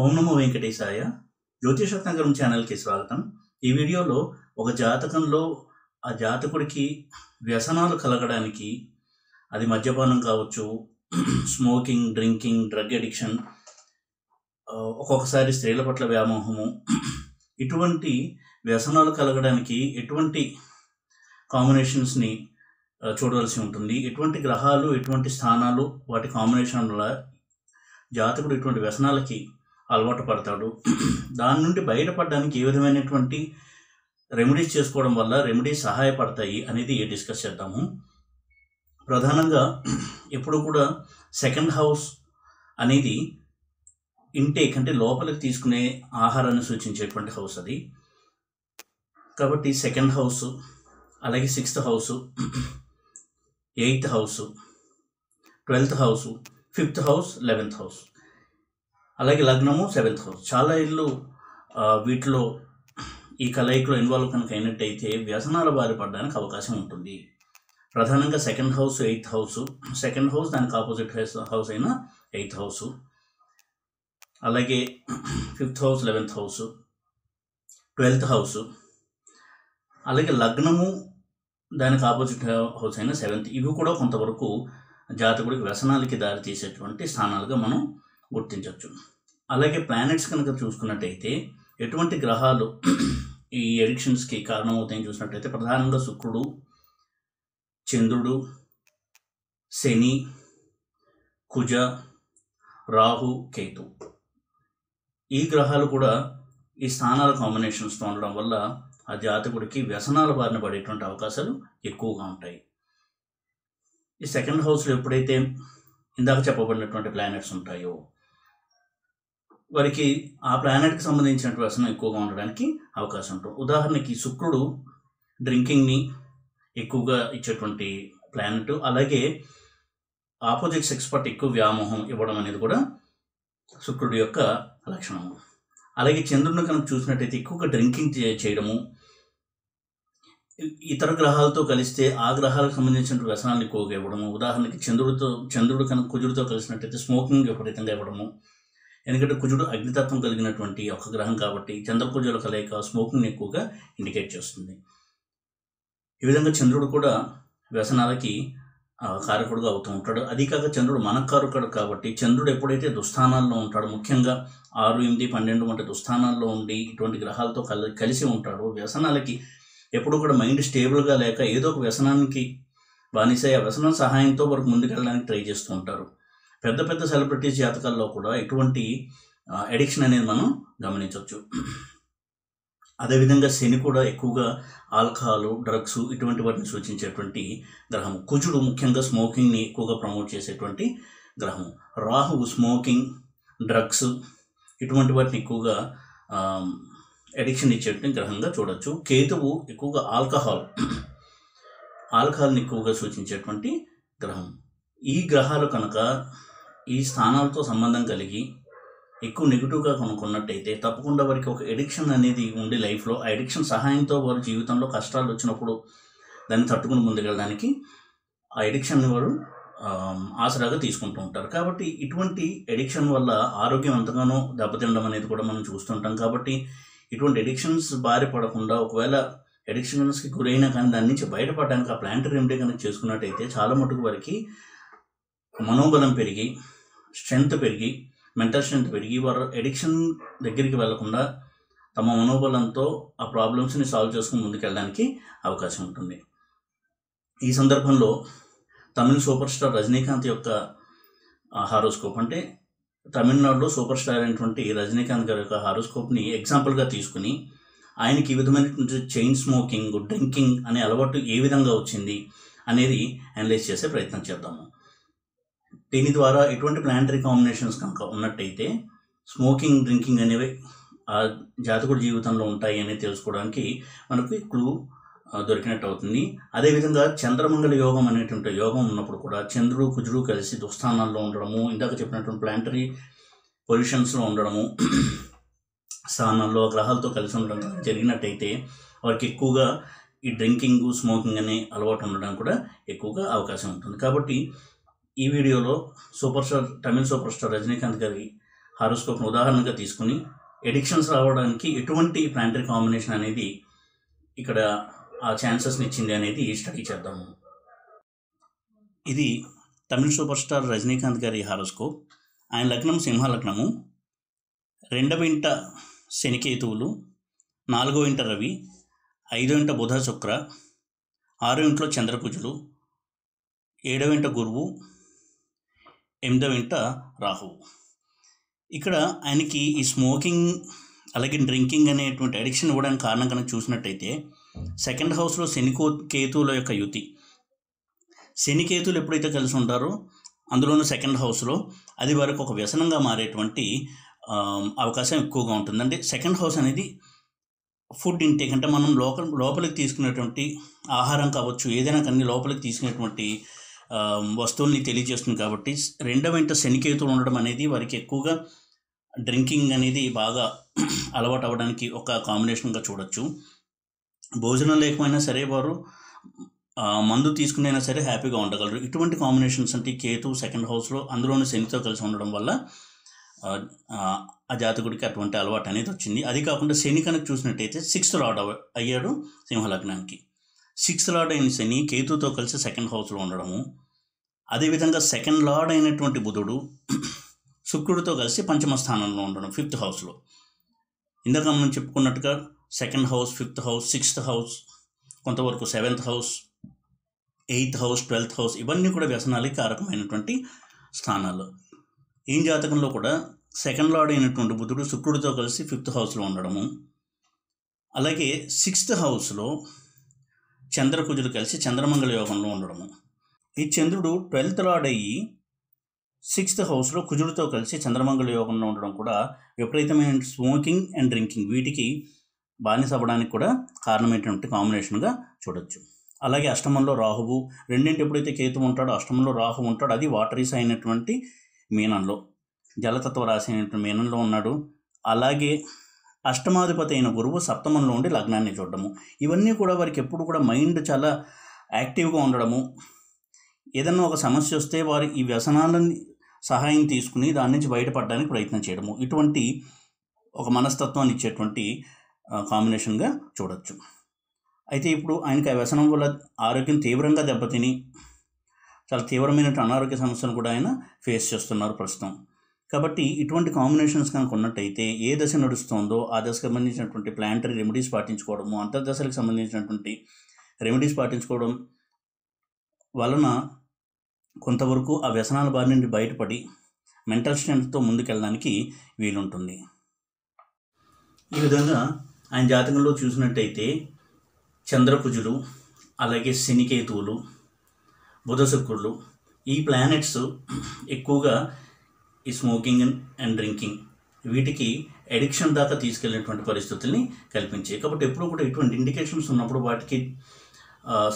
ఓం నమో వెంకటేశాయ. జ్యోతిషరత్నాకరం ఛానల్కి స్వాగతం. ఈ వీడియోలో ఒక జాతకంలో ఆ జాతకుడికి వ్యసనాలు కలగడానికి, అది మద్యపానం కావచ్చు, స్మోకింగ్, డ్రింకింగ్, డ్రగ్ అడిక్షన్, ఒక్కొక్కసారి స్త్రీల పట్ల వ్యామోహము, ఇటువంటి వ్యసనాలు కలగడానికి ఎటువంటి కాంబినేషన్స్ని చూడవలసి ఉంటుంది, ఎటువంటి గ్రహాలు, ఎటువంటి స్థానాలు, వాటి కాంబినేషన్ వల్ల జాతకుడు ఇటువంటి వ్యసనాలకి అలవాటు పడతాడు, దాని నుండి బయటపడడానికి ఏ విధమైనటువంటి రెమెడీస్ చేసుకోవడం వల్ల రెమెడీస్ సహాయపడతాయి అనేది డిస్కస్ చేద్దాము. ప్రధానంగా ఎప్పుడు కూడా సెకండ్ హౌస్ అనేది ఇంటేక్ అంటే లోపలికి తీసుకునే ఆహారాన్ని సూచించేటువంటి హౌస్ అది. కాబట్టి సెకండ్ హౌస్, అలాగే 6th house, 8th house, 12th house, 5th house, 11th house, అలాగే లగ్నము 7th హౌస్. చాలా ఇళ్ళు వీటిలో ఈ కలయికలో ఇన్వాల్వ్ కనుక అయినట్టయితే వ్యసనాల బారి పడడానికి అవకాశం ఉంటుంది. ప్రధానంగా second house, 8th house, second house దానికి ఆపోజిట్ హౌస్ అయిన 8th హౌస్, అలాగే 5th house, 11th house, 12th house, అలాగే లగ్నము దానికి ఆపోజిట్ హౌస్ అయిన 7th. ఇవి కూడా కొంతవరకు జాతకుడికి వ్యసనాలకి దారి తీసేటువంటి స్థానాలుగా మనం గుర్తించవచ్చు. అలాగే ప్లానెట్స్ కనుక చూసుకున్నట్టయితే ఎటువంటి గ్రహాలు ఈ ఎడిక్షన్స్కి కారణమవుతాయని చూసినట్టయితే ప్రధానంగా శుక్రుడు, చంద్రుడు, శని, కుజ, రాహు, కేతు, ఈ గ్రహాలు కూడా ఈ స్థానాల కాంబినేషన్స్తో ఉండడం వల్ల ఆ జాతకుడికి వ్యసనాల బారిన పడేటువంటి అవకాశాలు ఎక్కువగా ఉంటాయి. ఈ సెకండ్ హౌస్లో ఎప్పుడైతే ఇందాక చెప్పబడినటువంటి ప్లానెట్స్ ఉంటాయో వారికి ఆ ప్లానెట్కి సంబంధించినటువంటి వ్యసనం ఎక్కువగా ఉండడానికి అవకాశం ఉంటుంది. ఉదాహరణకి శుక్రుడు డ్రింకింగ్ని ఎక్కువగా ఇచ్చేటువంటి ప్లానెట్, అలాగే ఆపోజిట్ సెక్స్ పట్ల ఎక్కువ వ్యామోహం ఇవ్వడం అనేది కూడా శుక్రుడి యొక్క లక్షణము. అలాగే చంద్రుడిని కనుక చూసినట్టయితే ఎక్కువగా డ్రింకింగ్ చేయడము, ఇతర గ్రహాలతో కలిస్తే ఆ గ్రహాలకు సంబంధించిన వ్యసనాలను ఎక్కువగా ఇవ్వడము. ఉదాహరణకి చంద్రుడు కనుక కుజుడితో కలిసినట్టయితే స్మోకింగ్ విపరీతంగా ఇవ్వడము. ఎందుకంటే కుజుడు అగ్నితత్వం కలిగినటువంటి ఒక గ్రహం కాబట్టి చంద్రకుజుల కలయిక స్మోకింగ్ ఎక్కువగా ఇండికేట్ చేస్తుంది. ఈ విధంగా చంద్రుడు కూడా వ్యసనాలకి కారకుడుగా అవుతూ ఉంటాడు. అది కాక చంద్రుడు మనకారకుడు కాబట్టి చంద్రుడు ఎప్పుడైతే దుస్థానాల్లో ఉంటాడో, ముఖ్యంగా 6, 8, 12 వంటి దుస్థానాల్లో ఉండి ఇటువంటి గ్రహాలతో కలిసి ఉంటాడో వ్యసనాలకి ఎప్పుడు కూడా మైండ్ స్టేబుల్గా లేక ఏదో ఒక వ్యసనానికి బానిసై ఆ వ్యసనం సహాయంతో వరకు ముందుకెళ్ళడానికి ట్రై చేస్తూ ఉంటారు. పెద్ద పెద్ద సెలబ్రిటీస్ జాతకాల్లో కూడా ఇటువంటి అడిక్షన్ అనేది మనం గమనించవచ్చు. అదేవిధంగా శని కూడా ఎక్కువగా ఆల్కహాల్, డ్రగ్స్ ఇటువంటి వాటిని సూచించేటువంటి గ్రహము. కుజుడు ముఖ్యంగా స్మోకింగ్ని ఎక్కువగా ప్రమోట్ చేసేటువంటి గ్రహము. రాహువు స్మోకింగ్, డ్రగ్స్ ఇటువంటి వాటిని ఎక్కువగా అడిక్షన్ ఇచ్చేటువంటి గ్రహంగా చూడవచ్చు. కేతువు ఎక్కువగా ఆల్కహాల్ని ఎక్కువగా సూచించేటువంటి గ్రహం. ఈ గ్రహాలు కనుక ఈ స్థానాలతో సంబంధం కలిగి ఎక్కువ నెగిటివ్గా కొనుక్కున్నట్టయితే తప్పకుండా వారికి ఒక ఎడిక్షన్ అనేది ఉండి లైఫ్లో ఆ ఎడిక్షన్ సహాయంతో వారు జీవితంలో కష్టాలు వచ్చినప్పుడు దాన్ని తట్టుకుని ముందుకెళ్ళడానికి ఆ ఎడిక్షన్ని వారు ఆసరాగా తీసుకుంటూ ఉంటారు. కాబట్టి ఇటువంటి ఎడిక్షన్ వల్ల ఆరోగ్యం ఎంతగానో దెబ్బతినడం అనేది కూడా మనం చూస్తుంటాం. కాబట్టి ఇటువంటి ఎడిక్షన్స్ బారి పడకుండా, ఒకవేళ ఎడిక్షన్స్కి గురైనా కానీ దాని నుంచి బయటపడడానికి ఆ ప్లాంటరీ రెమెడీ కనుక చేసుకున్నట్టయితే చాలా మటుకు వారికి మనోబలం పెరిగి, స్ట్రెంగ్త్ పెరిగి, మెంటల్ స్ట్రెంగ్త్ పెరిగి వారు ఎడిక్షన్ దగ్గరికి వెళ్లకుండా తమ మనోబలంతో ఆ ప్రాబ్లమ్స్ని సాల్వ్ చేసుకుని ముందుకెళ్ళడానికి అవకాశం ఉంటుంది. ఈ సందర్భంలో తమిళ సూపర్ స్టార్ రజనీకాంత్ యొక్క హారోస్కోప్, అంటే తమిళనాడులో సూపర్ స్టార్ అయినటువంటి రజనీకాంత్ గారి యొక్క హారోస్కోప్ని ఎగ్జాంపుల్గా తీసుకుని ఆయనకి ఈ విధమైనటువంటి చైన్ స్మోకింగ్, డ్రింకింగ్ అనే అలవాటు ఏ విధంగా వచ్చింది అనేది అనలైజ్ చేసే ప్రయత్నం చేద్దాము. దీని ద్వారా ఎటువంటి ప్లానటరీ కాంబినేషన్స్ కనుక ఉన్నట్టయితే స్మోకింగ్, డ్రింకింగ్ అనేవి ఆ జాతకుడి జీవితంలో ఉంటాయి అనేది తెలుసుకోవడానికి మనకు క్లూ దొరికినట్టు అవుతుంది. అదేవిధంగా చంద్రమంగళ యోగం అనేటువంటి యోగం ఉన్నప్పుడు కూడా చంద్రుడు, కుజుడు కలిసి దుస్థానాల్లో ఉండడము, ఇందాక చెప్పినటువంటి ప్లానటరీ పొజిషన్స్లో ఉండడము, స్థానాల్లో గ్రహాలతో కలిసి ఉండడం జరిగినట్టయితే వారికి ఎక్కువగా ఈ డ్రింకింగ్, స్మోకింగ్ అనే అలవాటు ఉండడం కూడా ఎక్కువగా అవకాశం ఉంటుంది. కాబట్టి ఈ వీడియోలో తమిళ సూపర్ స్టార్ రజనీకాంత్ గారి హారోస్కోప్ను ఉదాహరణగా తీసుకుని ఎడిక్షన్స్ రావడానికి ఎటువంటి ప్లానటరీ కాంబినేషన్ అనేది ఇక్కడ ఆ ఛాన్సెస్ని ఇచ్చింది అనేది స్టడీ చేద్దాము. ఇది తమిళ సూపర్ స్టార్ రజనీకాంత్ గారి హారోస్కోప్. ఆయన లగ్నం సింహ లగ్నము, 2వ ఇంట శనికేతువులు, 4వ ఇంట రవి, 5వ ఇంట బుధ శుక్ర, 6వ ఇంట్లో చంద్రకుజులు, 7వ ఇంట గురువు, 8వ ఇంట రాహువు. ఇక్కడ ఆయనకి ఈ స్మోకింగ్ అలాగే డ్రింకింగ్ అనేటువంటి అడిక్షన్ ఇవ్వడానికి కారణం కనుక చూసినట్టయితే 2nd హౌస్లో కేతువుల యొక్క యుతి. శనికేతువులు ఎప్పుడైతే కలిసి ఉంటారో అందులోనూ 2nd హౌస్లో అది వరకు ఒక వ్యసనంగా మారేటువంటి అవకాశం ఎక్కువగా ఉంటుంది. అంటే 2nd హౌస్ అనేది ఫుడ్ ఇంటేక్, అంటే మనం లోపలికి తీసుకునేటువంటి ఆహారం కావచ్చు, ఏదైనా కానీ లోపలికి తీసుకునేటువంటి వస్తువుల్ని తెలియజేస్తుంది. కాబట్టి 2వ ఇంట శనికేతువులు ఉండడం అనేది వారికి ఎక్కువగా డ్రింకింగ్ అనేది బాగా అలవాటు అవ్వడానికి ఒక కాంబినేషన్గా చూడొచ్చు. భోజనం లేకపోయినా సరే వారు మందు తీసుకునైనా సరే హ్యాపీగా ఉండగలరు. ఇటువంటి కాంబినేషన్స్ అంటే కేతు 2nd హౌస్లో అందులోనూ శనితో కలిసి ఉండడం వల్ల ఆ జాతకుడికి అటువంటి అలవాటు అనేది వచ్చింది. అది కాకుండా శని కనుక చూసినట్టయితే 6th లార్డ్ అయ్యాడు సింహలగ్నానికి. 6th లార్డ్ అయిన శని కేతుతో కలిసి 2nd హౌస్లో ఉండడము, అదేవిధంగా 2nd లార్డ్ అయినటువంటి బుధుడు శుక్రుడితో కలిసి 5వ స్థానంలో ఉండడం 5th హౌస్లో. ఇందాక మనం చెప్పుకున్నట్టుగా 2nd house, 5th house, 6th house, కొంతవరకు 7th house, 8th house, 12th house ఇవన్నీ కూడా వ్యసనాలకి కారకమైనటువంటి స్థానాలు. ఈ జాతకంలో కూడా 2nd లార్డ్ అయినటువంటి బుధుడు శుక్రుడితో కలిసి 5th హౌస్లో ఉండడము, అలాగే 6th హౌస్లో చంద్రకుజుడు కలిసి చంద్రమంగళ యోగంలో ఉండడము. ఈ చంద్రుడు 12th లార్డ్ అయ్యి 6th హౌస్లో కుజుడితో కలిసి చంద్రమంగళ యోగంలో ఉండడం కూడా విపరీతమైన స్మోకింగ్ అండ్ డ్రింకింగ్ వీటికి బానిస అవ్వడానికి కూడా కారణమైనటువంటి కాంబినేషన్గా చూడొచ్చు. అలాగే అష్టమంలో రాహువు, 2 ఎప్పుడైతే కేతు ఉంటాడో అష్టమంలో రాహు ఉంటాడు. అది వాటరీస్ అయినటువంటి మీనంలో, జలతత్వ రాశి అయినటువంటి మీనంలో ఉన్నాడు. అలాగే అష్టమాధిపతి అయిన గురువు సప్తమంలో ఉండి లగ్నాన్ని చూడడము. ఇవన్నీ కూడా వారికి ఎప్పుడు కూడా మైండ్ చాలా యాక్టివ్గా ఉండడము, ఏదన్నా ఒక సమస్య వస్తే వారు ఈ వ్యసనాలని సహాయం తీసుకుని దాని నుంచి బయటపడడానికి ప్రయత్నం చేయడము, ఇటువంటి ఒక మనస్తత్వాన్ని ఇచ్చేటువంటి కాంబినేషన్గా చూడొచ్చు. అయితే ఇప్పుడు ఆయనకి ఆ వ్యసనం వల్ల ఆరోగ్యం తీవ్రంగా దెబ్బతిని చాలా తీవ్రమైన అనారోగ్య సమస్యలు కూడా ఆయన ఫేస్ చేస్తున్నారు ప్రస్తుతం. కాబట్టి ఇటువంటి కాంబినేషన్స్ కనుక ఉన్నట్టయితే ఏ దశ నడుస్తుందో ఆ దశకు సంబంధించినటువంటి ప్లానటరీ రెమెడీస్ పాటించుకోవడము, అంతర్దశలకు సంబంధించినటువంటి రెమెడీస్ పాటించుకోవడం వలన కొంతవరకు ఆ వ్యసనాల బారి నుండి బయటపడి మెంటల్ స్ట్రెంగ్త్తో ముందుకెళ్ళడానికి వీలుంటుంది. ఈ విధంగా ఆయన జాతకంలో చూసినట్టయితే చంద్రకుజులు, అలాగే శనికేతువులు, బుధ శుక్రులు ఈ ప్లానెట్స్ ఎక్కువగా ఈ స్మోకింగ్ అండ్ డ్రింకింగ్ వీటికి ఎడిక్షన్ దాకా తీసుకెళ్ళినటువంటి పరిస్థితుల్ని కల్పించాయి. కాబట్టి ఎప్పుడు కూడా ఇటువంటి ఇండికేషన్స్ ఉన్నప్పుడు వాటికి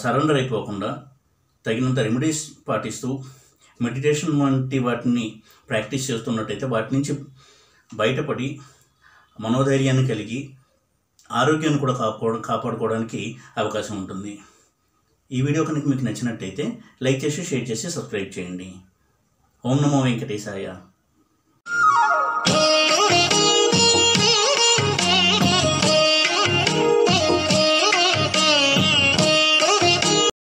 సరెండర్ అయిపోకుండా తగినంత రెమెడీస్ పాటిస్తూ మెడిటేషన్ వంటి వాటిని ప్రాక్టీస్ చేస్తున్నట్టయితే వాటి నుంచి బయటపడి మనోధైర్యాన్ని కలిగి ఆరోగ్యాన్ని కూడా కాపాడుకోవడానికి అవకాశం ఉంటుంది. ఈ వీడియో కనుక మీకు నచ్చినట్టయితే లైక్ చేసి, షేర్ చేసి, సబ్స్క్రైబ్ చేయండి. ఓం నమో వెంకటేశాయ.